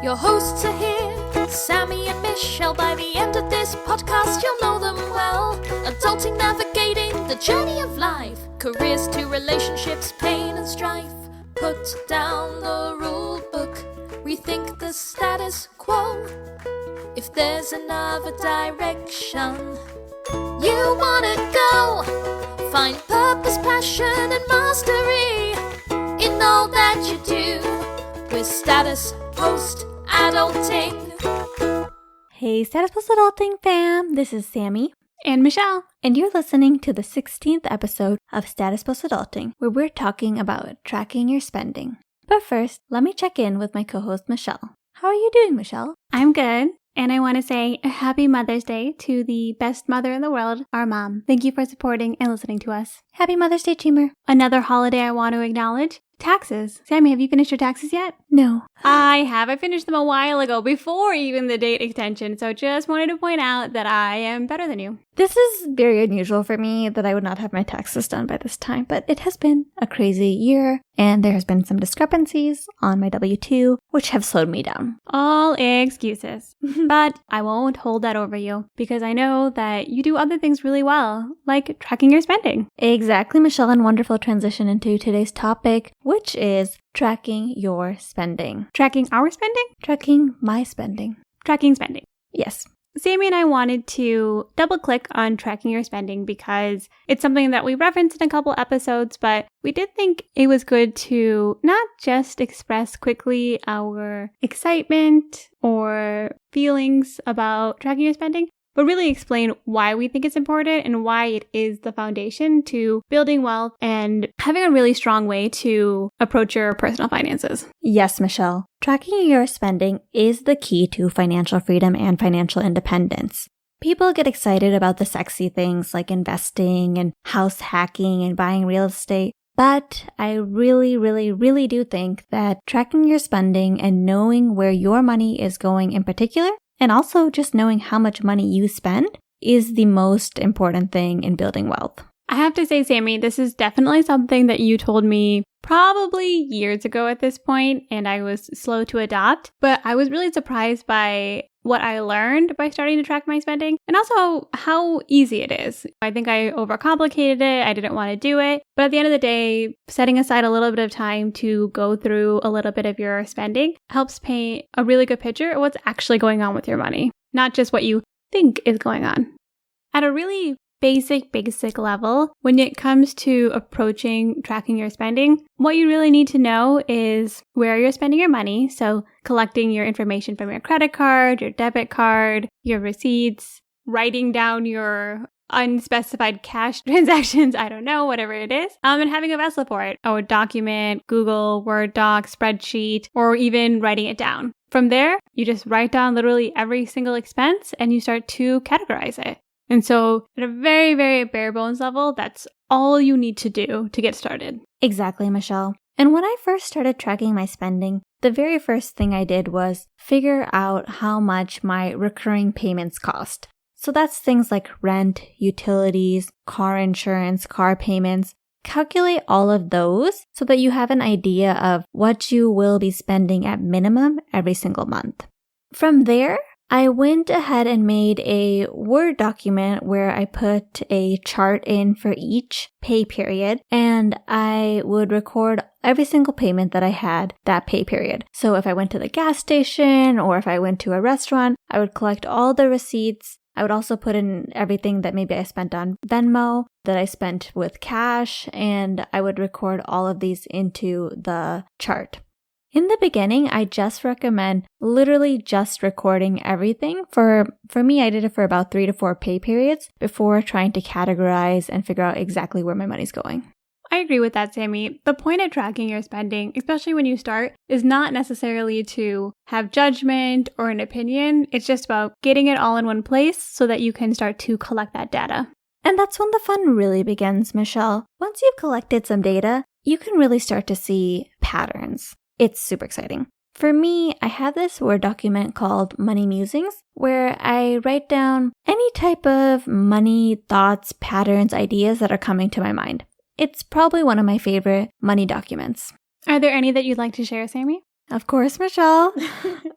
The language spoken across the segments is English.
Your hosts are here, Sammie and Michelle. By the end of this podcast, you'll know them well. Adulting, navigating the journey of life. Careers to relationships, pain and strife. Put down the rule book, rethink the status quo. If there's another direction you wanna go, find purpose, passion and mastery in all that you do. With Status Post Adulting. Hey Status Post Adulting fam, this is Sammie and Michelle, and you're listening to the 16th episode of Status Post Adulting, where we're talking about tracking your spending. But first, let me check in with my co-host Michelle. How are you doing, Michelle? I'm good. And I want to say a happy Mother's Day to the best mother in the world, our mom. Thank you for supporting and listening to us. Happy Mother's Day, Cheemer. Another holiday I want to acknowledge, taxes. Sammie, have you finished your taxes yet? No. I have. I finished them a while ago, before even the date extension. So just wanted to point out that I am better than you. This is very unusual for me that I would not have my taxes done by this time, but it has been a crazy year, and there has been some discrepancies on my W-2, which have slowed me down. All excuses. But I won't hold that over you, because I know that you do other things really well, like tracking your spending. Exactly, Michelle, and wonderful transition into today's topic, which is tracking your spending. Tracking our spending? Tracking my spending. Tracking spending. Yes. Sammie and I wanted to double click on tracking your spending because it's something that we referenced in a couple episodes, but we did think it was good to not just express quickly our excitement or feelings about tracking your spending, but really explain why we think it's important and why it is the foundation to building wealth and having a really strong way to approach your personal finances. Yes, Michelle. Tracking your spending is the key to financial freedom and financial independence. People get excited about the sexy things like investing and house hacking and buying real estate. But I really do think that tracking your spending and knowing where your money is going in particular, and also just knowing how much money you spend, is the most important thing in building wealth. I have to say, Sammie, this is definitely something that you told me probably years ago at this point, and I was slow to adopt. But I was really surprised by what I learned by starting to track my spending, and also how easy it is. I think I overcomplicated it. I didn't want to do it. But at the end of the day, setting aside a little bit of time to go through a little bit of your spending helps paint a really good picture of what's actually going on with your money, not just what you think is going on. At a really basic level, when it comes to approaching tracking your spending, what you really need to know is where you're spending your money. So collecting your information from your credit card, your debit card, your receipts, writing down your unspecified cash transactions, I don't know, whatever it is, and having a vessel for it, a document, Google, Word doc, spreadsheet, or even writing it down. From there, you just write down literally every single expense and you start to categorize it. And so at a very bare bones level, that's all you need to do to get started. Exactly, Michelle. And when I first started tracking my spending, the very first thing I did was figure out how much my recurring payments cost. So that's things like rent, utilities, car insurance, car payments. Calculate all of those so that you have an idea of what you will be spending at minimum every single month. From there, I went ahead and made a Word document where I put a chart in for each pay period, and I would record every single payment that I had that pay period. So if I went to the gas station or if I went to a restaurant, I would collect all the receipts. I would also put in everything that maybe I spent on Venmo, that I spent with cash, and I would record all of these into the chart. In the beginning, I just recommend literally just recording everything. For me, I did it for about 3 to 4 pay periods before trying to categorize and figure out exactly where my money's going. I agree with that, Sammie. The point of tracking your spending, especially when you start, is not necessarily to have judgment or an opinion. It's just about getting it all in one place so that you can start to collect that data. And that's when the fun really begins, Michelle. Once you've collected some data, you can really start to see patterns. It's super exciting. For me, I have this Word document called Money Musings, where I write down any type of money thoughts, patterns, ideas that are coming to my mind. It's probably one of my favorite money documents. Are there any that you'd like to share, Sammie? Of course, Michelle.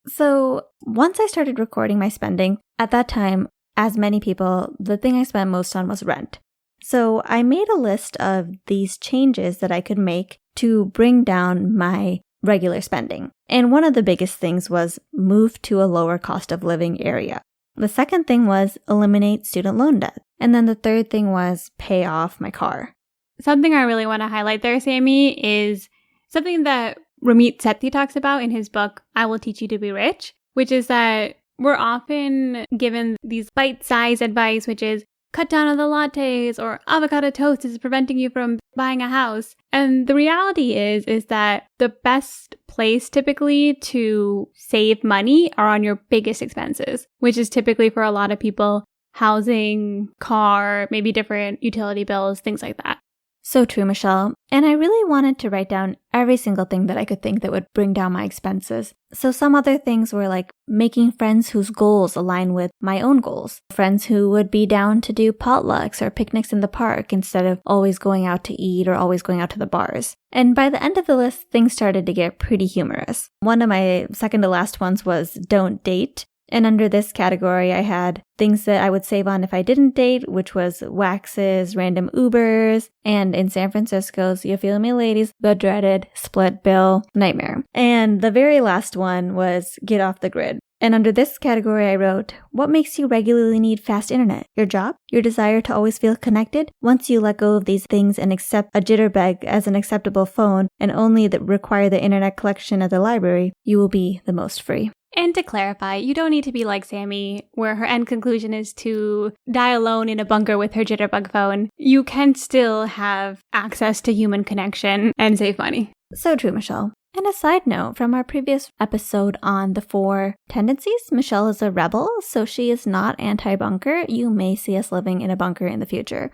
So once I started recording my spending, at that time, as many people, the thing I spent most on was rent. So I made a list of these changes that I could make to bring down my regular spending. And one of the biggest things was move to a lower cost of living area. The second thing was eliminate student loan debt. And then the third thing was pay off my car. Something I really want to highlight there, Sammie, is something that Ramit Sethi talks about in his book, I Will Teach You to Be Rich, which is that we're often given these bite-sized advice, which is cut down on the lattes or avocado toast is preventing you from buying a house. And the reality is that the best place typically to save money are on your biggest expenses, which is typically for a lot of people, housing, car, maybe different utility bills, things like that. So true, Michelle. And I really wanted to write down every single thing that I could think that would bring down my expenses. So some other things were like making friends whose goals align with my own goals. Friends who would be down to do potlucks or picnics in the park instead of always going out to eat or always going out to the bars. And by the end of the list, things started to get pretty humorous. One of my second to last ones was don't date. And under this category, I had things that I would save on if I didn't date, which was waxes, random Ubers, and in San Francisco's, you feel me ladies, the dreaded split bill nightmare. And the very last one was get off the grid. And under this category, I wrote, what makes you regularly need fast internet? Your job? Your desire to always feel connected? Once you let go of these things and accept a jitterbug as an acceptable phone and only require the internet collection at the library, you will be the most free. And to clarify, you don't need to be like Sammie, where her end conclusion is to die alone in a bunker with her jitterbug phone. You can still have access to human connection and save money. So true, Michelle. And a side note, from our previous episode on the 4 tendencies, Michelle is a rebel, so she is not anti-bunker. You may see us living in a bunker in the future.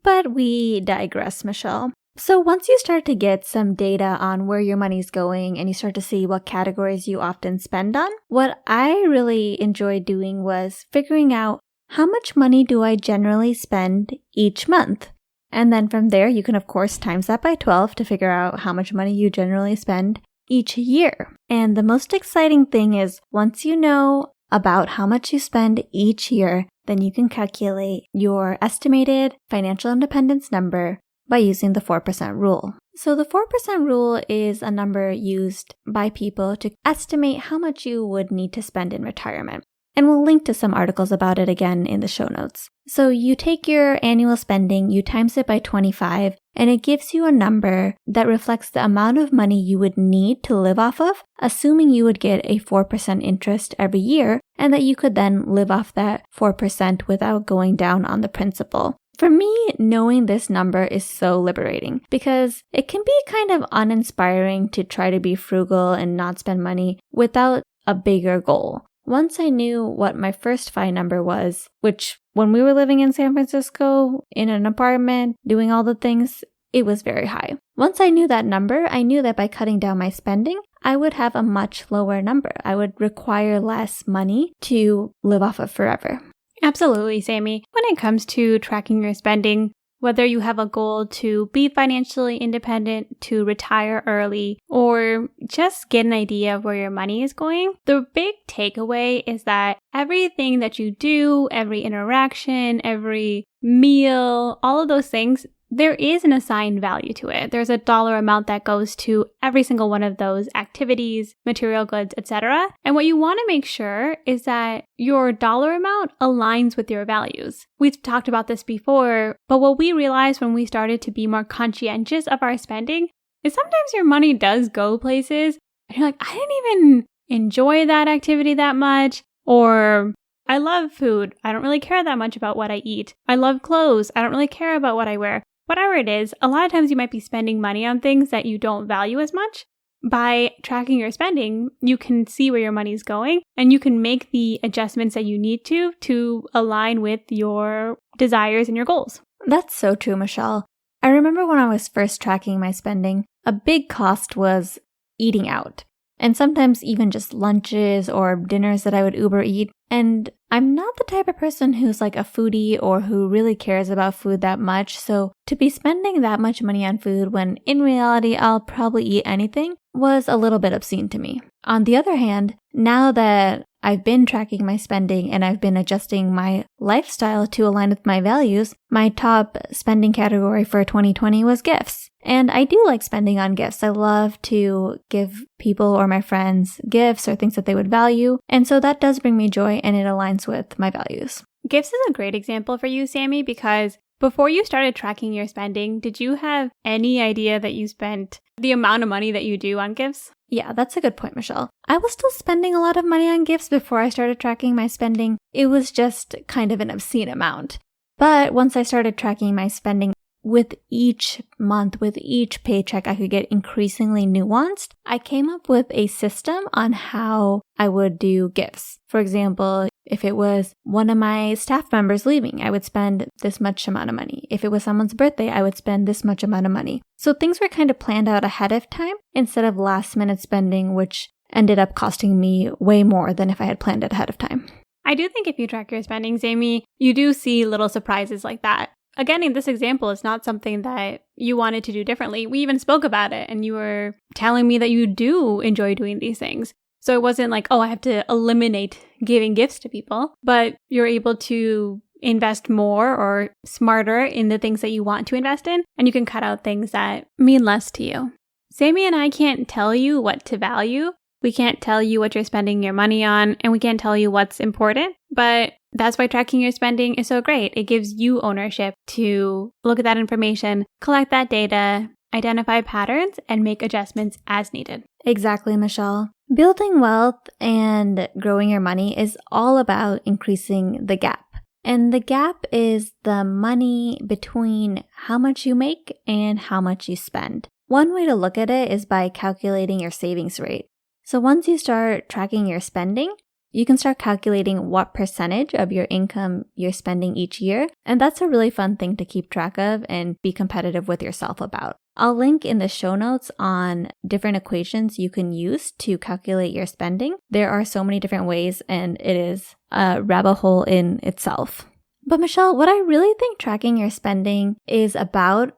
But we digress, Michelle. So once you start to get some data on where your money's going and you start to see what categories you often spend on, what I really enjoyed doing was figuring out how much money do I generally spend each month. And then from there, you can of course times that by 12 to figure out how much money you generally spend each year. And the most exciting thing is once you know about how much you spend each year, then you can calculate your estimated financial independence number by using the 4% rule. So the 4% rule is a number used by people to estimate how much you would need to spend in retirement. And we'll link to some articles about it again in the show notes. So you take your annual spending, you times it by 25, and it gives you a number that reflects the amount of money you would need to live off of, assuming you would get a 4% interest every year, and that you could then live off that 4% without going down on the principal. For me, knowing this number is so liberating because it can be kind of uninspiring to try to be frugal and not spend money without a bigger goal. Once I knew what my first FI number was, which when we were living in San Francisco, in an apartment, doing all the things, it was very high. Once I knew that number, I knew that by cutting down my spending, I would have a much lower number. I would require less money to live off of forever. Absolutely, Sammie. When it comes to tracking your spending, whether you have a goal to be financially independent, to retire early, or just get an idea of where your money is going, the big takeaway is that everything that you do, every interaction, every meal, all of those things, there is an assigned value to it. There's a dollar amount that goes to every single one of those activities, material goods, etc. And what you want to make sure is that your dollar amount aligns with your values. We've talked about this before, but what we realized when we started to be more conscientious of our spending is sometimes your money does go places and you're like, I didn't even enjoy that activity that much, or I love food. I don't really care that much about what I eat. I love clothes. I don't really care about what I wear. Whatever it is, a lot of times you might be spending money on things that you don't value as much. By tracking your spending, you can see where your money is going and you can make the adjustments that you need to align with your desires and your goals. That's so true, Michelle. I remember when I was first tracking my spending, a big cost was eating out. And sometimes even just lunches or dinners that I would Uber eat. And I'm not the type of person who's like a foodie or who really cares about food that much. So to be spending that much money on food when in reality I'll probably eat anything was a little bit obscene to me. On the other hand, now that I've been tracking my spending and I've been adjusting my lifestyle to align with my values, my top spending category for 2020 was gifts. And I do like spending on gifts. I love to give people or my friends gifts or things that they would value. And so that does bring me joy and it aligns with my values. Gifts is a great example for you, Sammie, because before you started tracking your spending, did you have any idea that you spent the amount of money that you do on gifts? Yeah, that's a good point, Michelle. I was still spending a lot of money on gifts before I started tracking my spending. It was just kind of an obscene amount. But once I started tracking my spending, with each month, with each paycheck, I could get increasingly nuanced. I came up with a system on how I would do gifts. For example, if it was one of my staff members leaving, I would spend this much amount of money. If it was someone's birthday, I would spend this much amount of money. So things were kind of planned out ahead of time instead of last minute spending, which ended up costing me way more than if I had planned it ahead of time. I do think if you track your spending, Sammie, you do see little surprises like that. Again, in this example, it's not something that you wanted to do differently. We even spoke about it and you were telling me that you do enjoy doing these things. So it wasn't like, oh, I have to eliminate giving gifts to people, but you're able to invest more or smarter in the things that you want to invest in, and you can cut out things that mean less to you. Sammie and I can't tell you what to value. We can't tell you what you're spending your money on, and we can't tell you what's important, but that's why tracking your spending is so great. It gives you ownership to look at that information, collect that data, identify patterns, and make adjustments as needed. Exactly, Michelle. Building wealth and growing your money is all about increasing the gap. And the gap is the money between how much you make and how much you spend. One way to look at it is by calculating your savings rate. So once you start tracking your spending, you can start calculating what percentage of your income you're spending each year. And that's a really fun thing to keep track of and be competitive with yourself about. I'll link in the show notes on different equations you can use to calculate your spending. There are so many different ways and it is a rabbit hole in itself. But Michelle, what I really think tracking your spending is about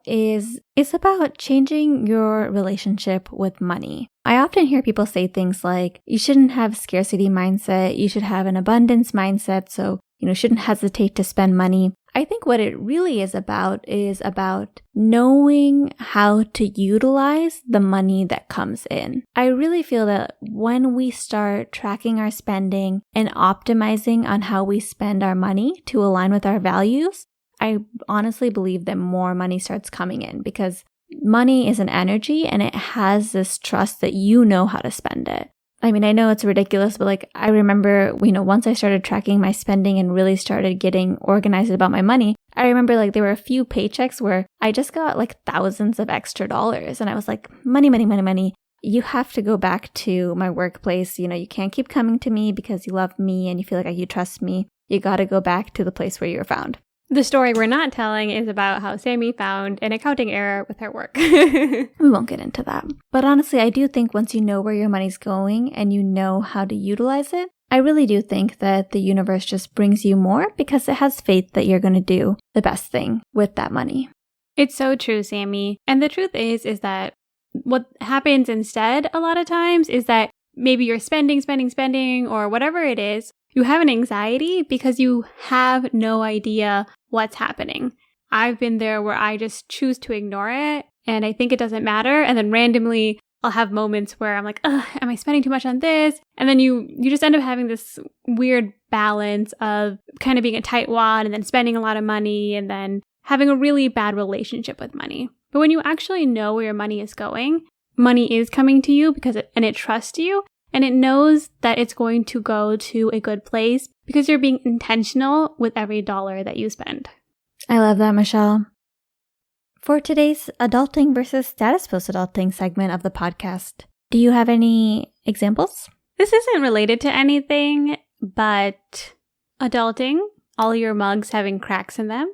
changing your relationship with money. I often hear people say things like, you shouldn't have scarcity mindset, you should have an abundance mindset, so, shouldn't hesitate to spend money. I think what it really is about knowing how to utilize the money that comes in. I really feel that when we start tracking our spending and optimizing on how we spend our money to align with our values, I honestly believe that more money starts coming in because money is an energy and it has this trust that you know how to spend it. I mean, I know it's ridiculous, but I remember, once I started tracking my spending and really started getting organized about my money, I remember there were a few paychecks where I just got thousands of extra dollars. And I was like, money, money, money, money. You have to go back to my workplace. You can't keep coming to me because you love me and you feel like you trust me. You got to go back to the place where you were found. The story we're not telling is about how Sammie found an accounting error with her work. We won't get into that. But honestly, I do think once you know where your money's going and you know how to utilize it, I really do think that the universe just brings you more because it has faith that you're going to do the best thing with that money. It's so true, Sammie. And the truth is that what happens instead a lot of times is that maybe you're spending, or whatever it is, you have an anxiety because you have no idea what's happening. I've been there where I just choose to ignore it and I think it doesn't matter. And then randomly I'll have moments where I'm like, am I spending too much on this? And then you just end up having this weird balance of kind of being a tightwad and then spending a lot of money and then having a really bad relationship with money. But when you actually know where your money is going, money is coming to you because it trusts you. And it knows that it's going to go to a good place because you're being intentional with every dollar that you spend. I love that, Michelle. For today's adulting versus status post-adulting segment of the podcast, do you have any examples? This isn't related to anything, but adulting, all your mugs having cracks in them.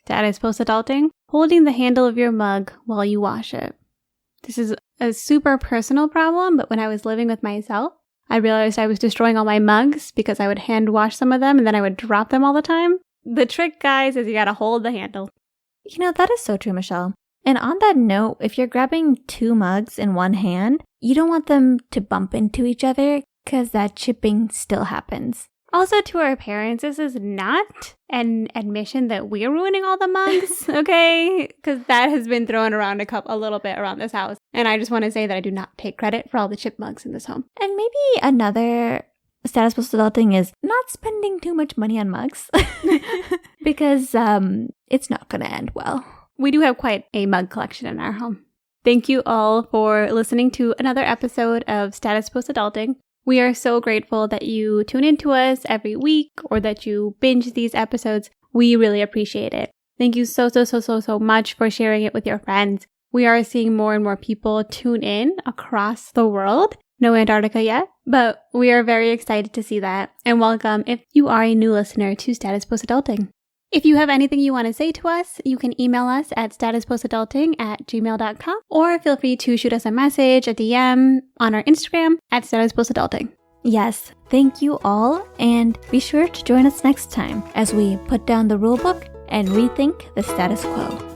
Status post-adulting, holding the handle of your mug while you wash it. This is a super personal problem, but when I was living with myself, I realized I was destroying all my mugs because I would hand wash some of them and then I would drop them all the time. The trick, guys, is you gotta hold the handle. You know, that is so true, Michelle. And on that note, if you're grabbing 2 mugs in one hand, you don't want them to bump into each other because that chipping still happens. Also, to our parents, this is not an admission that we're ruining all the mugs, okay? Because that has been thrown around a little bit around this house. And I just want to say that I do not take credit for all the chip mugs in this home. And maybe another status post adulting is not spending too much money on mugs because it's not going to end well. We do have quite a mug collection in our home. Thank you all for listening to another episode of Status Post Adulting. We are so grateful that you tune in to us every week or that you binge these episodes. We really appreciate it. Thank you so much for sharing it with your friends. We are seeing more and more people tune in across the world. No Antarctica yet, but we are very excited to see that. And welcome if you are a new listener to Status Post Adulting. If you have anything you want to say to us, you can email us at statuspostadulting@gmail.com or feel free to shoot us a message, a DM on our Instagram at statuspostadulting. Yes, thank you all, and be sure to join us next time as we put down the rulebook and rethink the status quo.